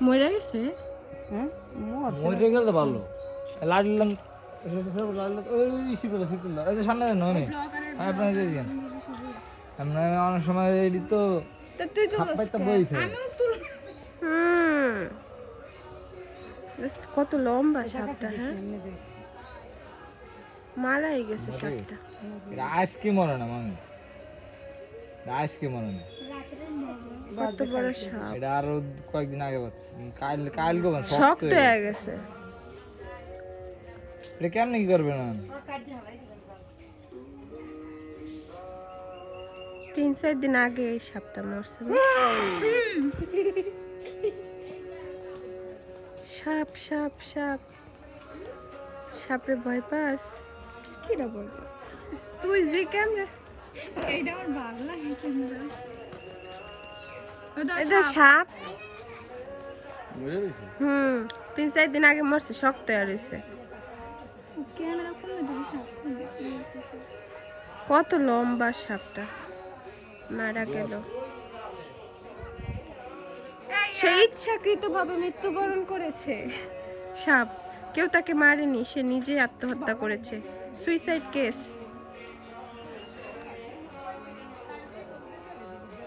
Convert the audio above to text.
মরে গেছে? হ্যাঁ মরে গেলে তো ভালো লাডলাম ওই শিপে শিপে এই যে সামনে দেন নয় আপনার দিয়ে দিন আমরা অনেক সময় এলি তো তা তুই তো হাপ্পাইতে বইছে কত লম্বা সাপটা, হ্যাঁ মারাই গেছে সাপটা। এটা আজকে মরে না মানে আজকে মরে না কত বড় সাপ, এটা আরো কয়েকদিন আগে কাল কাল গোবেন শক্ত হয়ে গেছে। এটা কেমনে কি করবে না 3-4 দিন আগে এই সাপটা মরছে। সাপ সাপ সাপ সাপরে ভয় পাস? কিরা বলবো তুই যে কেমনে এইটা আমার ভালো লাগে কেমন এটা সাপ। বুঝে গেছি 3-4 দিন আগে মরছে, শক্ত হয়ে রয়েছে। ক্যামেরা করলে দুই সাপ কত লম্বা সাপটা, মারা গেল। সে ইচ্ছাকৃত ভাবে মৃত্যুবরণ করেছে। সাপ, কেউ তাকে মারেনি, সে নিজে আত্মহত্যা করেছে। Suicide case.